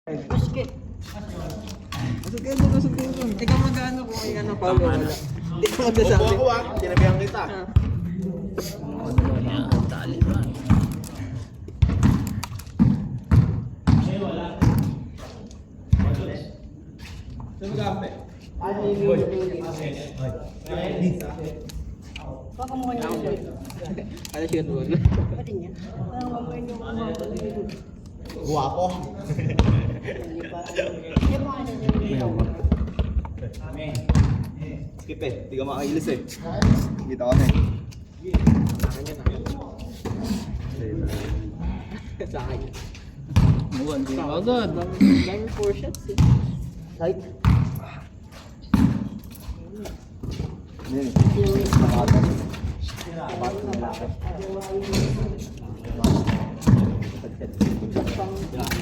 Basket. Masuk kayo. Ikaw mag-ano kung may ano, Paulo, wala. Hindi ka magsasabi. Ako sinabihan kita. Yan, tali ba? Saan mag-aampe? Baka mo kanya ako. Ano siya doon? Pati niya. Guwapo. Skip eh, hindi ka makailis eh. Kita ko na eh. Sa akin. Buwan din agad. Dami 4 shots eh. Right? Yan eh.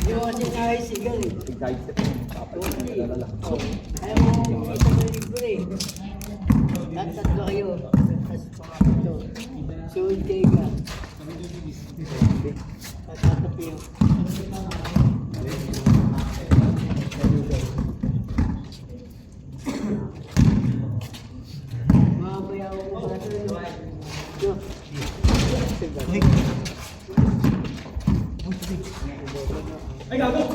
Yung kasi nakisigal eh. Excited. Ayaw mo ito mo libre eh. Tatlo kayo. Tapos pangatlo. Suod kayo ka. Tatlo yung. Mabayaw mo ba ito? Yo. Ay, gago!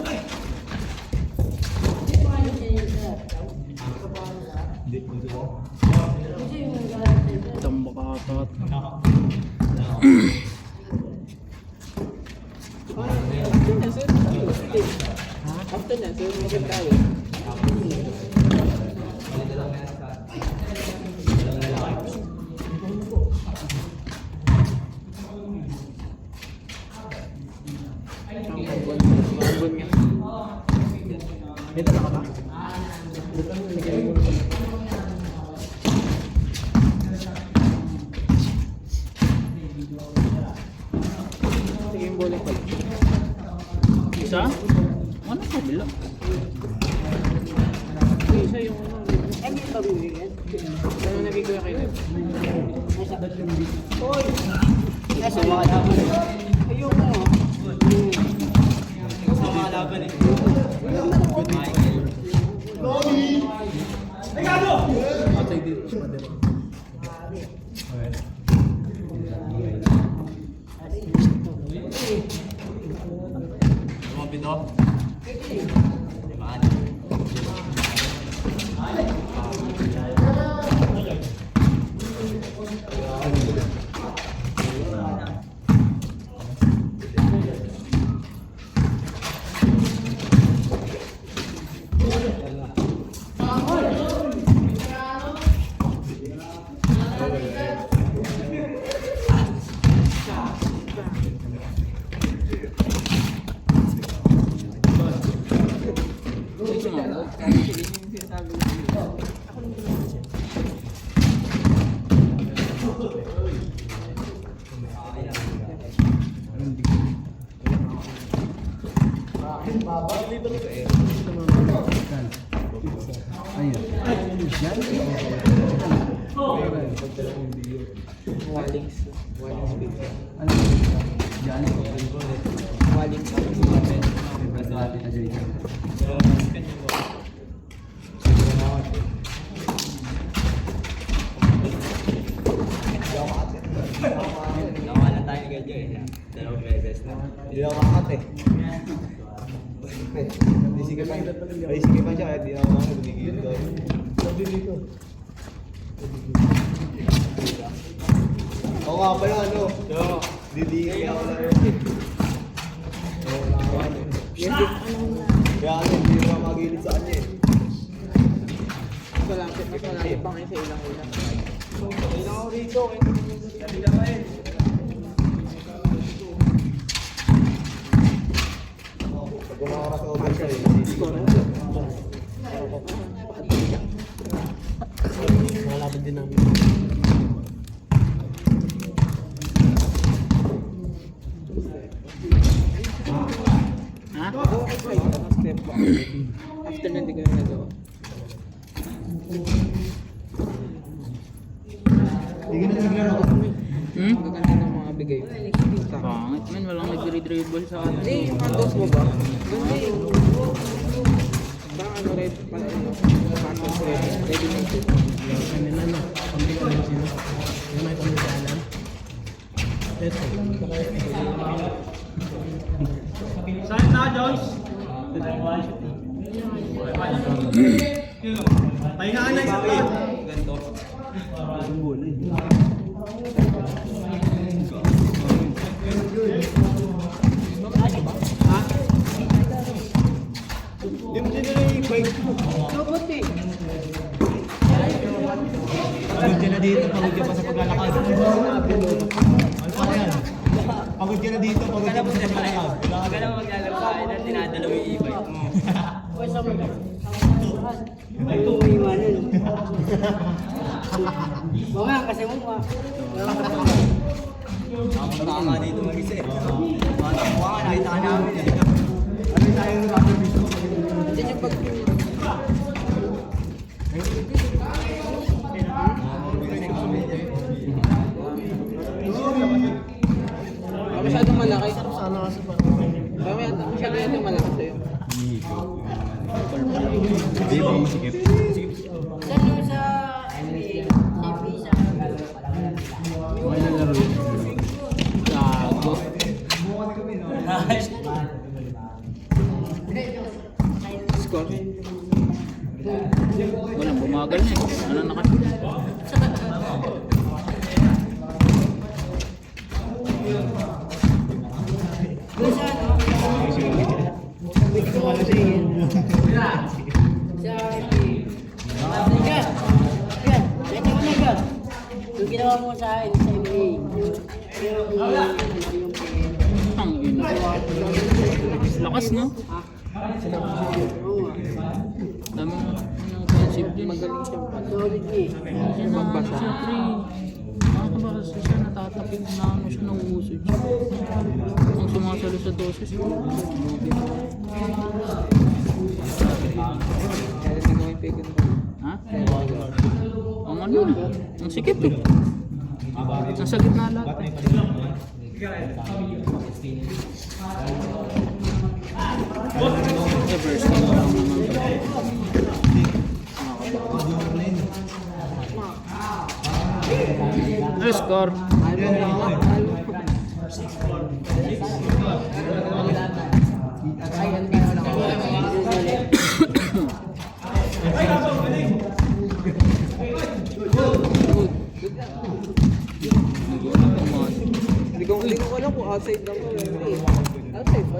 Tamba ka atat. After na, so maganda tayo. Mambon nga. May dala ka ba? Sige yung bola pala. Isa? Ano kabila? Isa yung ano. Ay, may pabibigyan. Ano nabigyan kayo? Hoy! Nasa mga laban. Ayoko. Sa mga laban eh. Ay, gago! Atay dito sa madero. Lumapit o? Limaan. Walings. Walings big. Walings. Nawa na tayo ni Gadyo eh. 2 beses na. Hindi ako makakat eh. Hindi sigapan. Ay, sigapan siya kahit di ako makakat. Bumigil doon. Sabi dito. Oo nga pa yun, ano? Didingin ako lang yun. Oo, nakawan eh. Kaya ano, hindi naman magilid sa kanya eh. Mas malapit pa ngayon sa ilang-ilang. Kailangan ko rito. Hindi na kain. Pag gumawa ka sa overtime, Malapit din namin. Ha? After na, hindi ko na nagawa. Hindi ka na naglaro. Magaganda ng mga bigay. Pangit man, walang nagre-dribble sa atin. Hindi, yung handos mo ba? Hindi. ano, red, pala ano, cartons ready made. Kanila na. Pambili ko sino. Yung may pamilyanan. Ito. Saan na, Jones? Pahingaan na isang lang. Ganito. Ha? Di mo nila yung bike mo. Lubot eh. Pagod ka na dito, pagod ka pa sa paglalakad. Ano yan? Pagod ka na dito, pagod ka pa sa paglalakad. Huwag ka naman maglalaba na dinadalaw yung e-bike mo. Pwede sa mga. Ay, umiiwanan. Mga kasi mo mga. Tama dito mag-isa eh. Matakuha ka, nakita ka namin eh. Diyan yung pag... Masyadong malaki. Sana kasi pa. Masyadong yata malaki sa'yo. Hindi ba masikip? Saan yung sa... TV sa... May nalaro yun. Gago. Score. Walang bumagal na eh. Ano na kasi? Doon sa ano? Pwede ko ano sa'yo yan. Sa FB. Yan. Yan. Yan yung mga. Yung ginawa mo sa akin sa FB. Yung Ang ina. Lakas no? Ha? Oo nga. Dami ng offensive din. Magaling siya. Solid eh. Magbasa. Siyempre, nakakabasa siya, natatapid na ano siya ng usage. Ang sumasalo sa doses. Kaya tingnan mo yung pegan ko. Ha? Ang ano? Ang sikip eh. Nasa gitna lahat. Reverse na lang naman. Ano score? Hindi ko alam kung outside lang ko. Outside ba?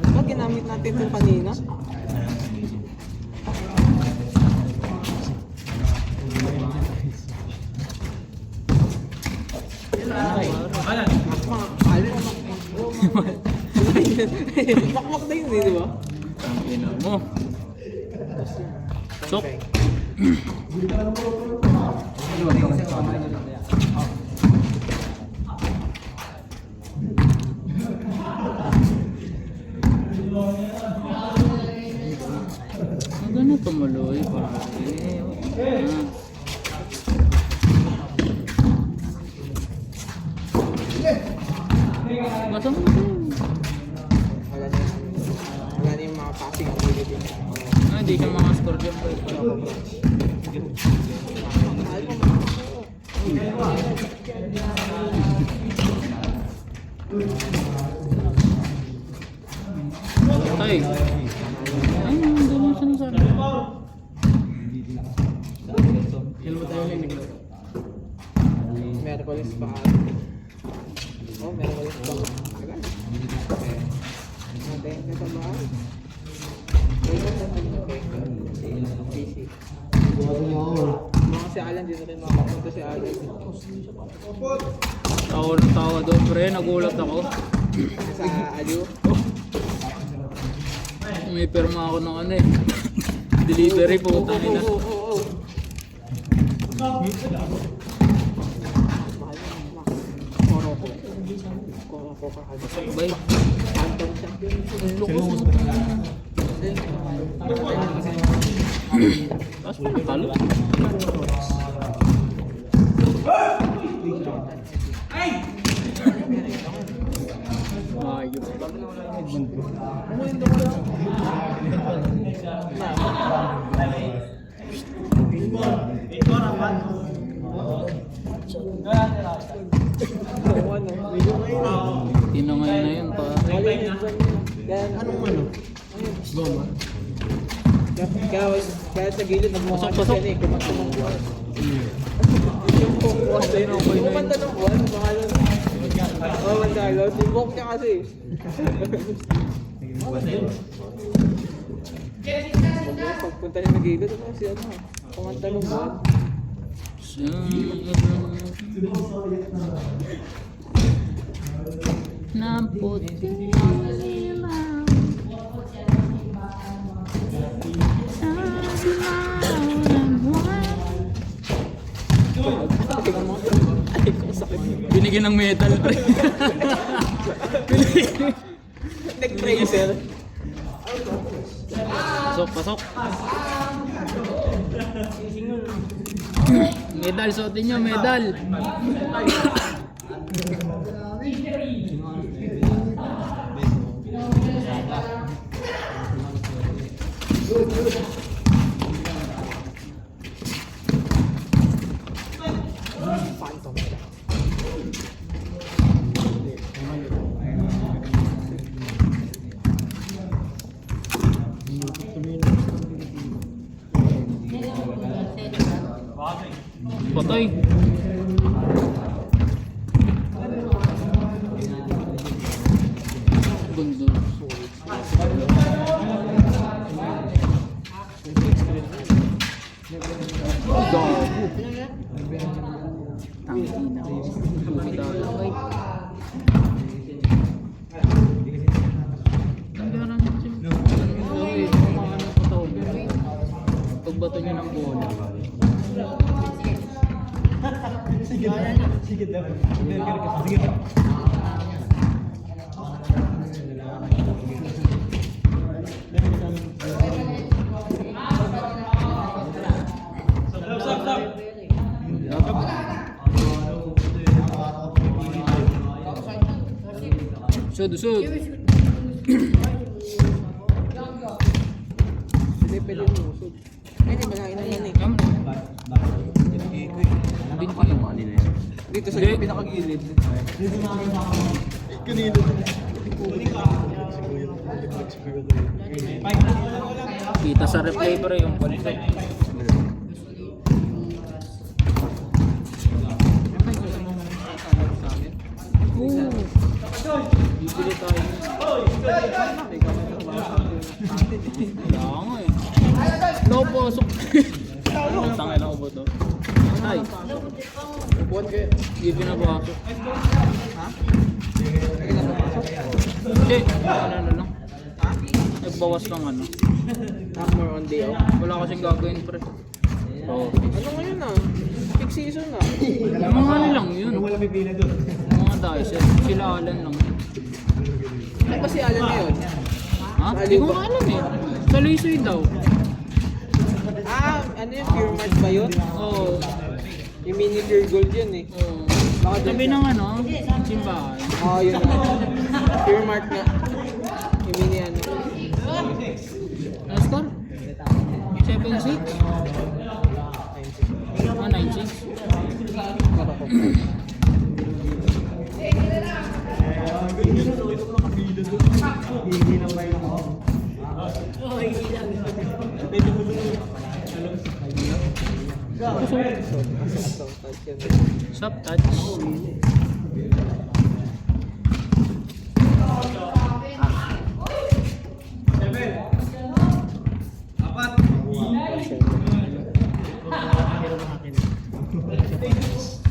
Diba ginamit natin ito kanina? Makmak na yun eh, di ba? Ang ina mo. Sok. Ang ganda tumuloy pare. Basta mo na. Wala na yung mga passing ang pwede din. Hindi siya mga score dyan pa. Mahal mo mga Tay. Ay, hindi mo sinasabi. Kailan ba tayo ulit naglaro? Merkulis pa. Oh, Merkulis pa. Agad. Natin ka sa bahay. Busy. Mga si Alan, dito rin makapunta si Alan. Tawa ng tawa doon pre, nagulat ako. Sa Aliw. May pirma ako ng ano eh. Delivery po, tayo na. Koroko. Koroko ka kasi. Bay. Phantom siya. Tapos pa nakalo. Ayop. Umulindo ko lang. Tinangay na yun pa. Anong ano? Goma? Kaya sa gilid nagmukha Pasok, pasok. siya eh. Kumanta ng buwan. Yung buwan din. Kumanta ng buwan. Mahalo na. Oo, mandalo. Timbok niya kasi. Pagpunta niya sa gilid, ano si ano? Kumanta ng buwan. Naputi binigyan ng medal pre. Neck bracer. Pasok, pasok. Medal, suotin nyo, medal. Patay. Gundo. Tangina. Bumidalaway. Pagbato niya ng bola. Sige daw. Burger ka. Sige pa. Sud, sud. Hindi pwede mo usod. Hindi malaking na yan eh. Dito sa Hindi. pinakagilid. Kita sa replay pre yung punto. Bibili tayo. Kaya nga eh. No, pasok. Tangay na ubo to. Ay, Buwan kayo. hindi pinapasok. Ha? Ay, napapasok? Hindi, ano lang. Nagbawas ng ano. More on day off. Wala kasing gagawin pre. Oo. Ano ngayon na? Peak season na. Yung mga ano lang yun. Wala pipila doon. Yung mga dicer. Sila Alan lang. Ano ba si Alan ngayon? Ha? Hindi ko nga alam eh. Sa Luisoy daw. Ah, ano yun? Pure Mart ba yun? Oo. Yung mini pure gold yun eh. Oo. Baka dun Sabi siya. ng ano, simbahan. Oo, yun na. Pure Mart nga. Yung mini ano. Ano score? 7-6? Ah, 9-6? Hindi lang ba yung ako? Soft touch.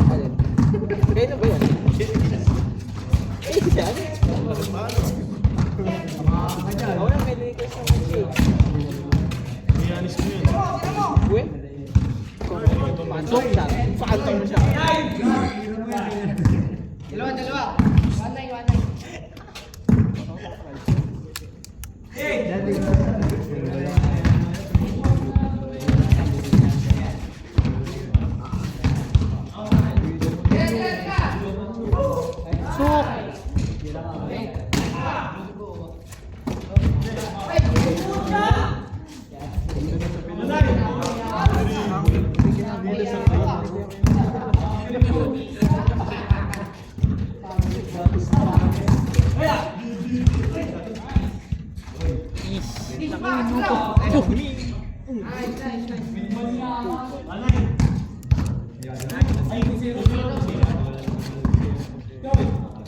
Alin? Kaya na ba yan? Eh, siya? Oo, may Lakers na match eh. Niyalis ko yun. Uwe? Pasok siya. Paantong mo siya. Dalawa. One night. Sok! to. Oh.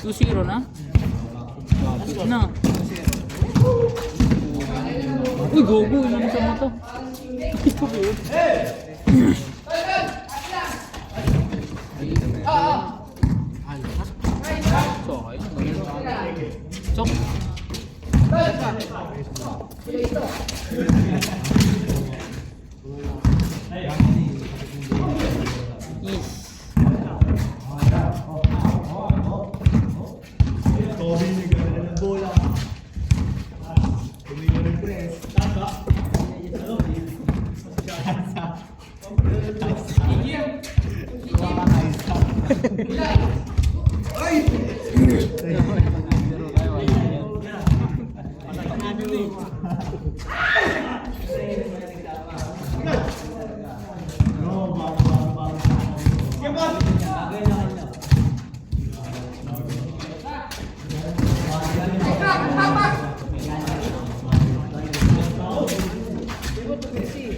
2-0 na? Lapit na. Uy, gogo. Ilan sa mata? Ito ba yun? So, ayun. Sok. Yes. Kobe, nagkaroon ng bola. Tumingin ng press.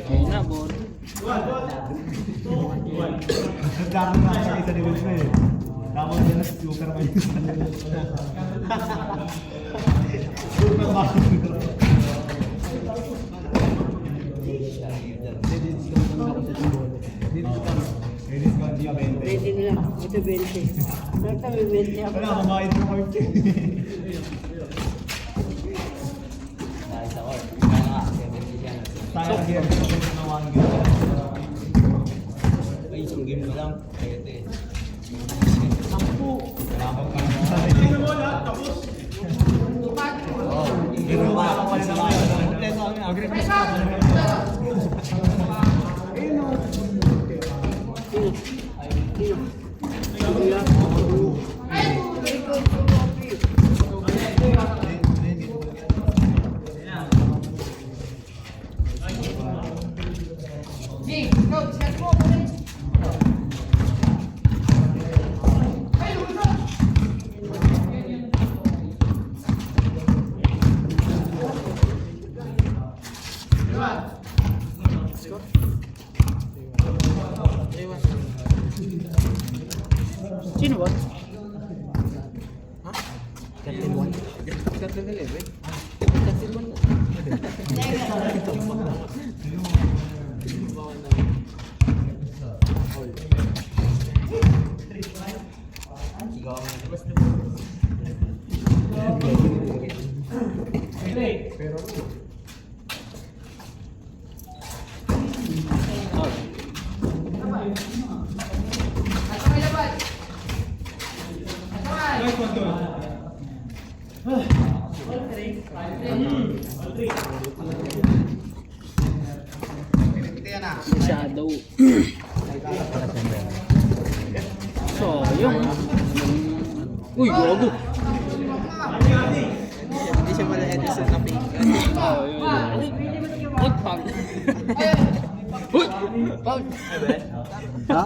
Ayun na, ball. Ang dami nga sa isa ni Wilson eh. Tapos yan na super man yun. Super man. Discount niya 20. 20 na lang. Ito 20. Bakit kami 20 ako? Wala, kumain mo ko yung Nice ako. Kaya nga, 70 siya. Sayang ang game ko na nawahan game. Ay, isang game mo lang. Kaya ito eh. Labang ka naman. Pero wala ka pala naman. Kompleto kami. Sino ba? Captain 11. Shadow. So, yung... Uy, gogo. Hindi siya pala Edison na pink. Oh, yun. Uy, pag. Uy, pag. Ha?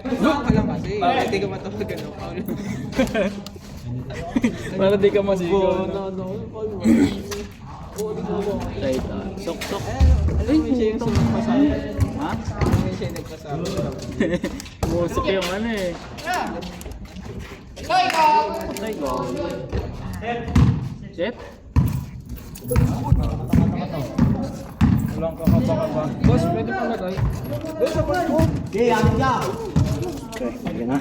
Look ka lang kasi. Hindi ka matawagan ng foul. Para di ka masigaw. No. Right, sok, sok. Alam mo siya yung sumagpasama. Ha? Alam mo siya yung nagpasama. Musok yung ano eh. Patay ko. Set? Walang kakapa-kapa. Boss, pwede pa na tayo. Boss, sa boss mo. Okay, amin ka. Okay, sige na.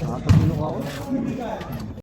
Nakakatulong ako.